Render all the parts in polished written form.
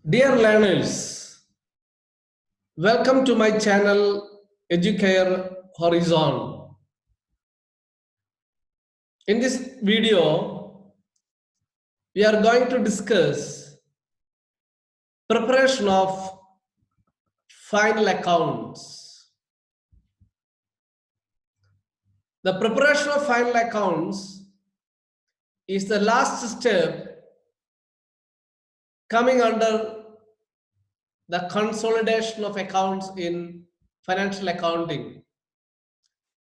Dear learners, welcome to my channel Educare Horizon. In this video, we are going to discuss preparation of final accounts. The preparation of final accounts is the last step coming under the consolidation of accounts in financial accounting.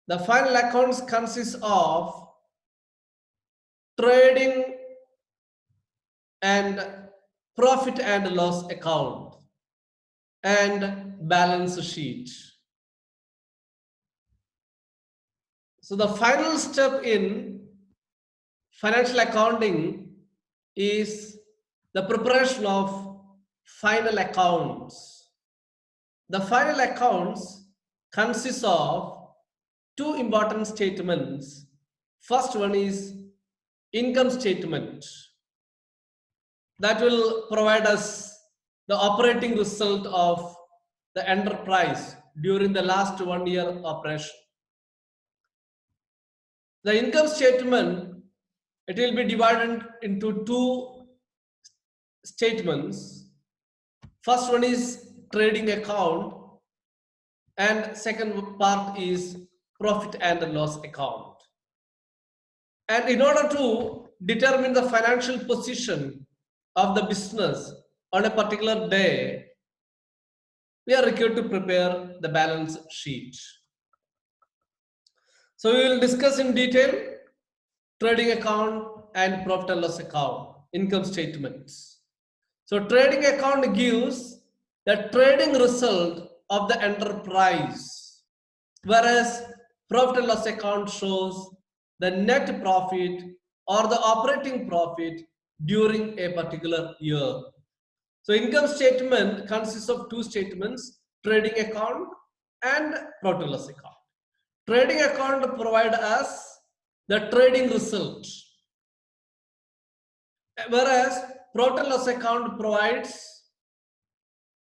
The final accounts consist of trading and profit and loss account and balance sheet. So the final step in financial accounting is the preparation of final accounts. The final accounts consist of two important statements. First one is income statement that will provide us the operating result of the enterprise during the last 1 year operation. The income statement, it will be divided into two statements. First one is trading account and second part is profit and loss account. And in order to determine the financial position of the business on a particular day, we are required to prepare the balance sheet. So we will discuss in detail trading account and profit and loss account, income statements. So trading account gives the trading result of the enterprise, whereas profit and loss account shows the net profit or the operating profit during a particular year. So income statement consists of two statements, trading account and profit and loss account. Trading account provides us the trading result, whereas profit and loss account provides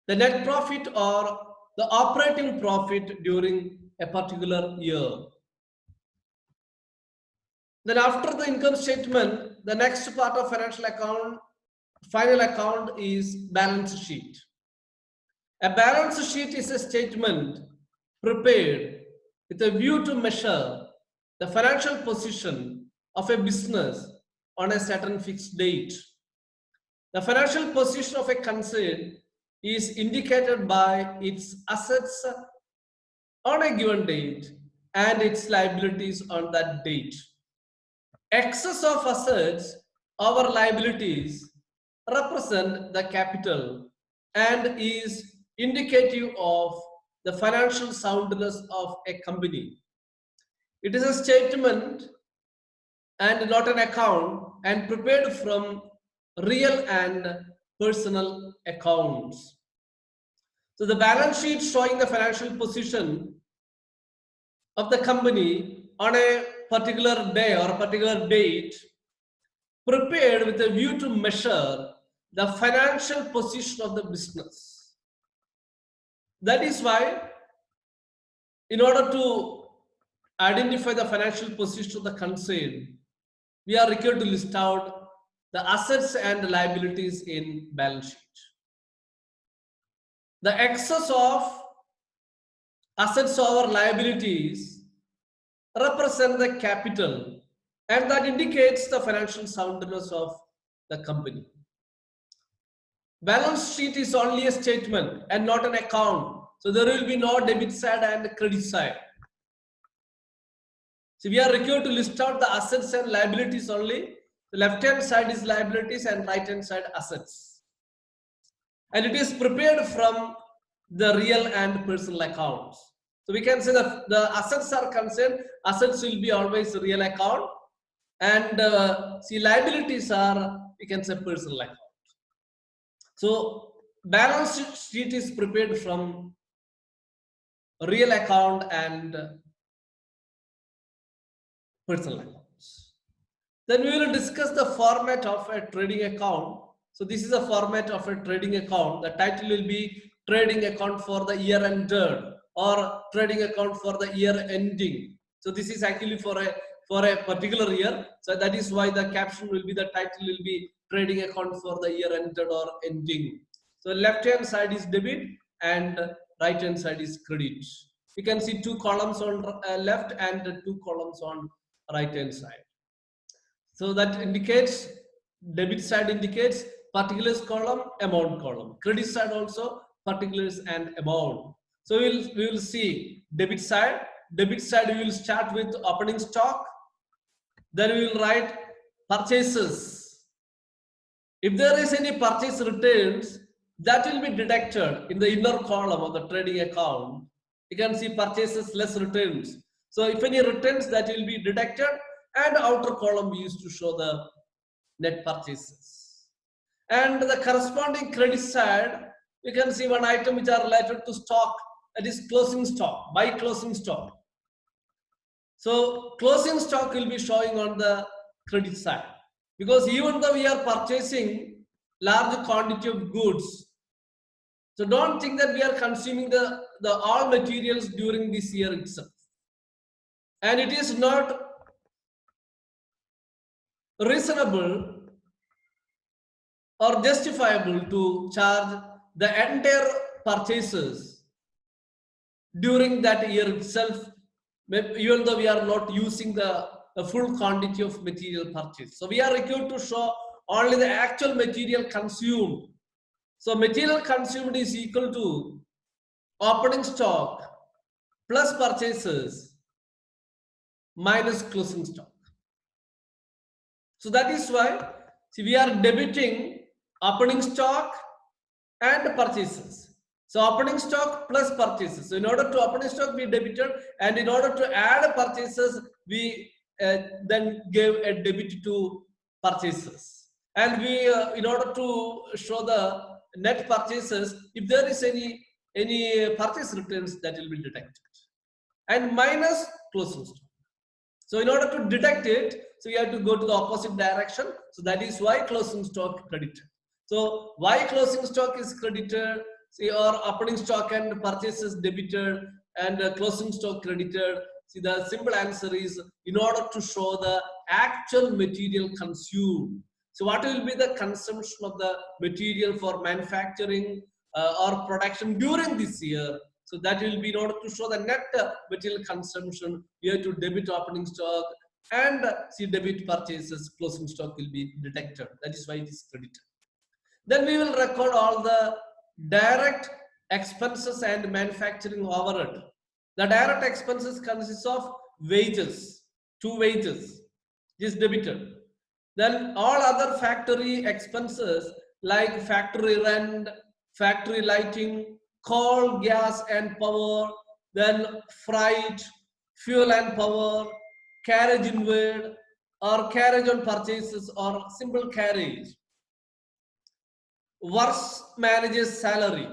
the net profit or the operating profit during a particular year. Then after the income statement, the next part of financial account, final account is balance sheet. A balance sheet is a statement prepared with a view to measure the financial position of a business on a certain fixed date. The financial position of a concern is indicated by its assets on a given date and its liabilities on that date. Excess of assets or liabilities represent the capital and is indicative of the financial soundness of a company. It is a statement and not an account and prepared from real and personal accounts. So the balance sheet showing the financial position of the company on a particular day or a particular date, prepared with a view to measure the financial position of the business. That is why, in order to identify the financial position of the concern, we are required to list out the assets and liabilities in balance sheet. The excess of assets over liabilities represent the capital and that indicates the financial soundness of the company. Balance sheet is only a statement and not an account. So there will be no debit side and credit side. So we are required to list out the assets and liabilities only. The left hand side is liabilities and right hand side assets. And it is prepared from the real and personal accounts. So we can say that the assets are concerned, assets will be always real account, and liabilities are, we can say, personal account. So balance sheet is prepared from real account and personal accounts. Then we will discuss the format of a trading account. So this is a format of a trading account. The title will be trading account for the year ended or trading account for the year ending. So this is actually for a particular year. So that is why the caption will be, the title will be trading account for the year ended or ending. So left hand side is debit and right hand side is credit. You can see two columns on left and two columns on right hand side. So that indicates, debit side indicates particulars column, amount column. Credit side also particulars and amount. So we will see debit side. Debit side we will start with opening stock. Then we will write purchases. If there is any purchase returns, that will be deducted in the inner column of the trading account. You can see purchases less returns. So if any returns, that will be deducted, and outer column we used to show the net purchases. And the corresponding credit side, you can see one item which are related to stock, that is closing stock, buy closing stock. So closing stock will be showing on the credit side, because even though we are purchasing large quantity of goods, so don't think that we are consuming the all materials during this year itself. And it is not reasonable or justifiable to charge the entire purchases during that year itself, even though we are not using the full quantity of material purchase. So we are required to show only the actual material consumed. So material consumed is equal to opening stock plus purchases minus closing stock. So that is why, see, we are debiting opening stock and purchases. So opening stock plus purchases. So in order to opening stock we debited, and in order to add purchases we then gave a debit to purchases. And we in order to show the net purchases, if there is any purchase returns, that will be deducted, and minus closing stock. So in order to deduct it, so we have to go to the opposite direction. So that is why closing stock credited. So why closing stock is credited, see, or opening stock and purchases debited and closing stock credited. See, the simple answer is in order to show the actual material consumed. So what will be the consumption of the material for manufacturing or production during this year? So that will be in order to show the net material consumption. You have to debit opening stock and see debit purchases, closing stock will be deducted. That is why it is credited. Then we will record all the direct expenses and manufacturing overhead. The direct expenses consists of wages, 2 wages is debited. Then all other factory expenses like factory rent, factory lighting, coal, gas and power, then freight, fuel and power, carriage inward, or carriage on purchases, or simple carriage, works manager's salary,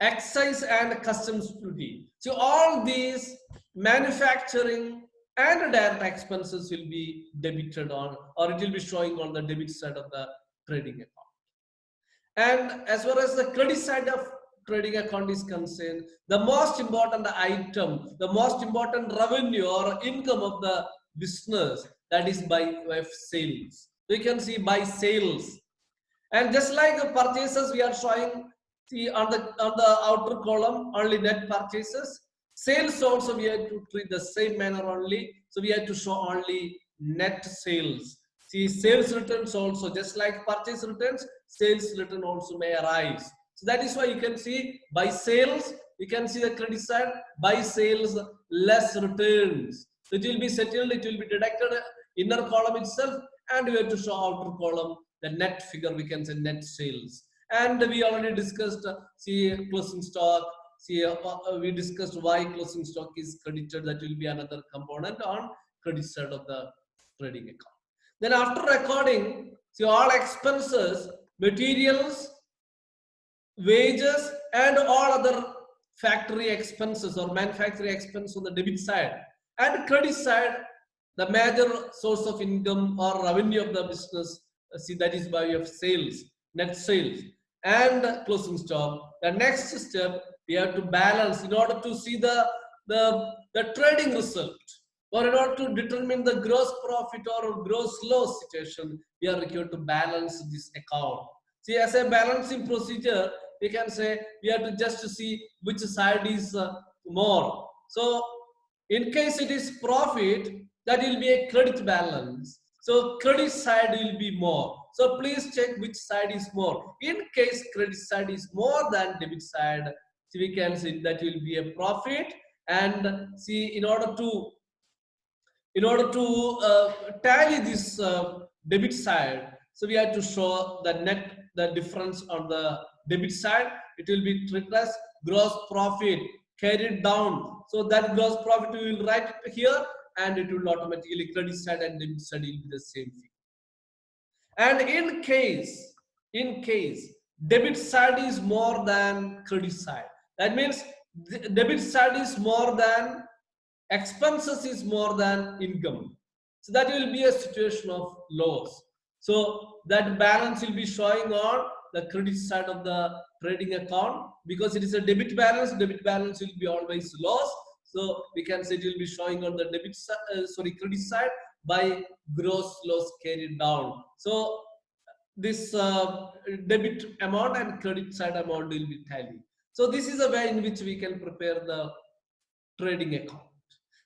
excise and customs duty. So all these manufacturing and direct expenses will be debited on, or it will be showing on the debit side of the trading account. And as far as the credit side of trading account is concerned, the most important item, the most important revenue or income of the business, that is by way of sales. So you can see by sales. And just like the purchases, we are showing, see, on the outer column only net purchases. Sales also we have to treat the same manner only. So we have to show only net sales. See, sales returns also, just like purchase returns, sales return also may arise. So that is why you can see by sales, you can see the credit side, by sales less returns. So it will be settled, it will be deducted inner column itself, and we have to show outer column the net figure, we can say net sales. And we already discussed, see, closing stock. See, we discussed why closing stock is credited. That will be another component on credit side of the trading account. Then after recording, see, all expenses, materials, wages, and all other factory expenses or manufacturing expense on the debit side, and credit side, the major source of income or revenue of the business, see, that is by way of sales. net sales and closing stock. The next step, we have to balance in order to see the trading result, or in order to determine the gross profit or gross loss situation, we are required to balance this account. See, as a balancing procedure, we can say we have to just see which side is more. So in case it is profit, that will be a credit balance. So credit side will be more. So please check which side is more. In case credit side is more than debit side, so we can say that will be a profit. And see, in order to tally this debit side, so we have to show the difference on the debit side. It will be treated as gross profit carried down. So that gross profit we will write it here, and it will automatically credit side and debit side will be the same thing. And in case debit side is more than credit side, that means debit side is more than expenses is more than income. So that will be a situation of loss. So that balance will be showing on the credit side of the trading account, because it is a debit balance will be always loss. So we can say it will be showing on the credit side by gross loss carried down. So this debit amount and credit side amount will be tallied. So this is a way in which we can prepare the trading account.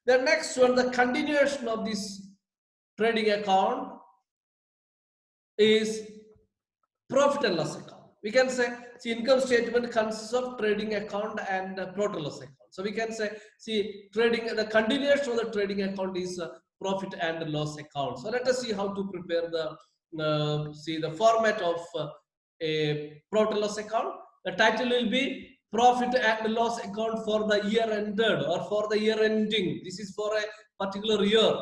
The next one, the continuation of this trading account is profit and loss account. We can say, see, income statement consists of trading account and profit and loss account. So we can say, see, the continuation of the trading account is profit and loss account. So let us see how to prepare the format of a profit and loss account. The title will be profit and loss account for the year ended or for the year ending. This is for a particular year.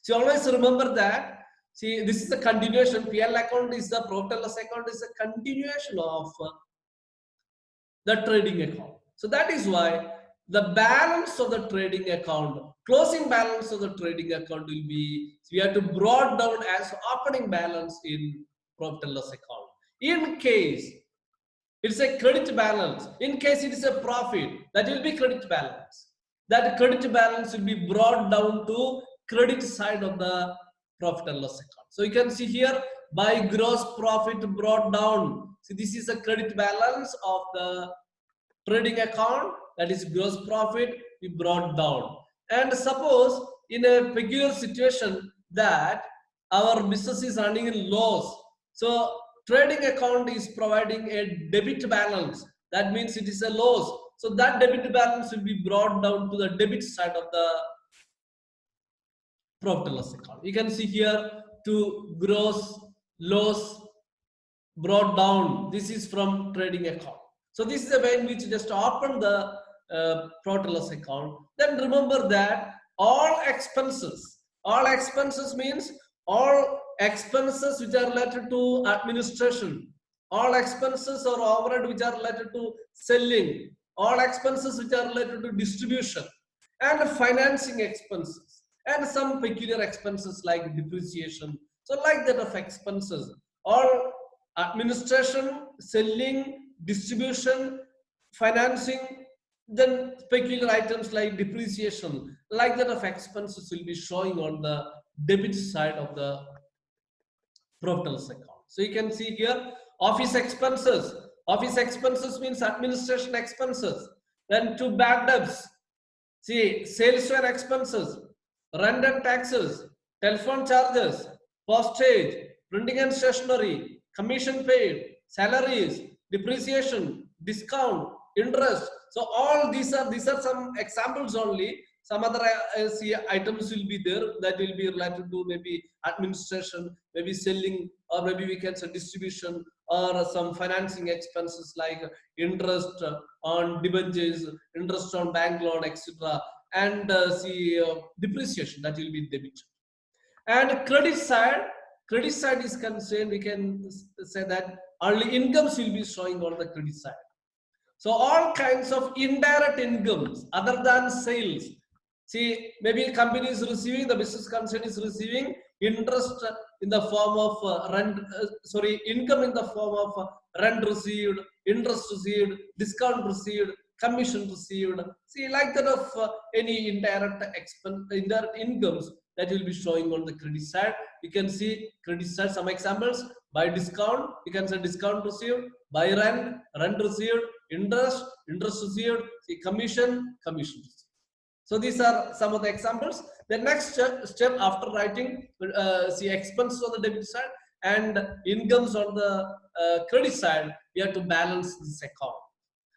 So always remember that. See, this is a continuation. PL account is the profit and loss account is a continuation of the trading account. So that is why the balance of the trading account, closing balance of the trading account will be, we have to brought down as opening balance in profit and loss account. In case it's a credit balance, in case it is a profit, that will be credit balance. That credit balance will be brought down to credit side of the profit and loss account. So you can see here, by gross profit brought down. So this is a credit balance of the trading account, that is gross profit we brought down. And suppose in a peculiar situation that our business is running in loss, so trading account is providing a debit balance, that means it is a loss. So that debit balance will be brought down to the debit side of the profit and loss account. You can see here, to gross loss brought down. This is from trading account. So this is a way in which you just open the profit and loss account. Then remember that all expenses means all expenses which are related to administration, all expenses or overhead which are related to selling, all expenses which are related to distribution and financing expenses, and some peculiar expenses like depreciation. So like that of expenses, all administration, selling, distribution, financing, then peculiar items like depreciation, like that of expenses will be showing on the debit side of the profit and loss account. So you can see here, office expenses. Office expenses means administration expenses. Then to bad debts. See, salesware expenses, rent and taxes, telephone charges, postage, printing and stationery, commission paid, salaries, depreciation, discount, interest. So all these are some examples only. Some other items will be there that will be related to maybe administration, maybe selling, or maybe we can say distribution, or some financing expenses like interest on debentures, interest on bank loan, etc. And depreciation, that will be debited. And credit side is concerned, we can say that only incomes will be showing on the credit side. So all kinds of indirect incomes other than sales. See, maybe a company is receiving, the business concern is receiving interest in the form of income in the form of rent received, interest received, discount received, commission received. See, like that of any indirect expense, indirect incomes that will be showing on the credit side. You can see credit side, some examples: by discount, you can say discount received; by rent, rent received; interest, interest received; see, commission, commission received. So these are some of the examples. The next step after writing, see expenses on the debit side and incomes on the credit side, we have to balance this account.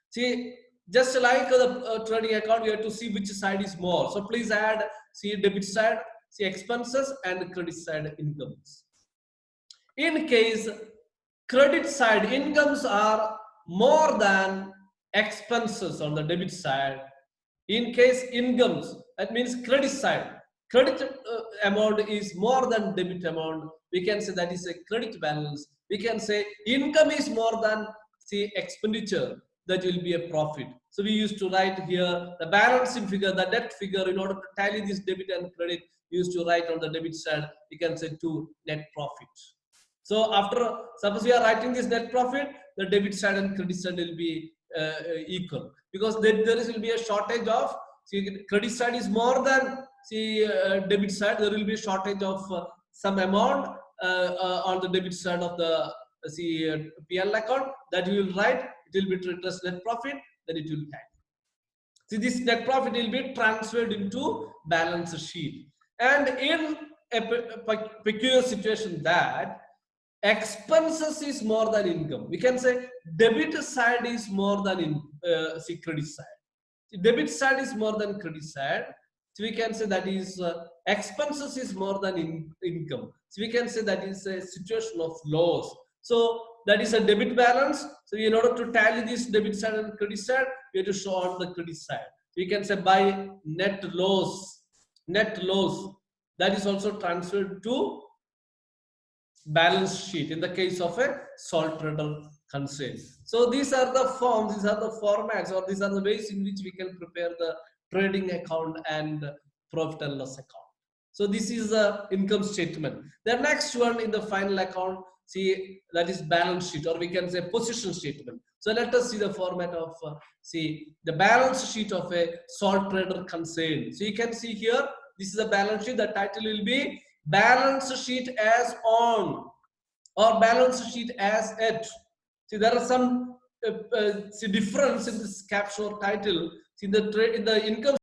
See, just like the trading account, we have to see which side is more. So please add, see debit side, see expenses, and credit side incomes. In case credit side incomes are more than expenses on the debit side, in case incomes, that means credit side, credit amount is more than debit amount, we can say that is a credit balance. We can say income is more than, see, expenditure, that will be a profit. So we used to write here the balancing figure, the debt figure. In order to tally this debit and credit, we used to write on the debit side, we can say to net profit. So after, suppose we are writing this net profit, the debit side and credit side will be equal, because there will be a shortage of, see, credit side is more than, see, debit side. There will be a shortage of some amount on the debit side of the, see, PL account, that you will write. It will be treated as net profit, then it will be taxed. See, this net profit will be transferred into balance sheet. And in a peculiar situation that expenses is more than income, we can say debit side is more than see, credit side. Debit side is more than credit side. So we can say that is expenses is more than income. So we can say that is a situation of loss. So that is a debit balance. So in order to tally this debit side and credit side, we have to show on the credit side. We can say by net loss, that is also transferred to balance sheet in the case of a sole trader concern. So these are the forms, these are the formats, or these are the ways in which we can prepare the trading account and profit and loss account. So this is the income statement. The next one in the final account, see, that is balance sheet, or we can say position statement. So let us see the format of see, the balance sheet of a sole trader concern. So you can see here, this is a balance sheet. The title will be balance sheet as on, or balance sheet as at. See, there are some see, difference in this caption or title. See, in the income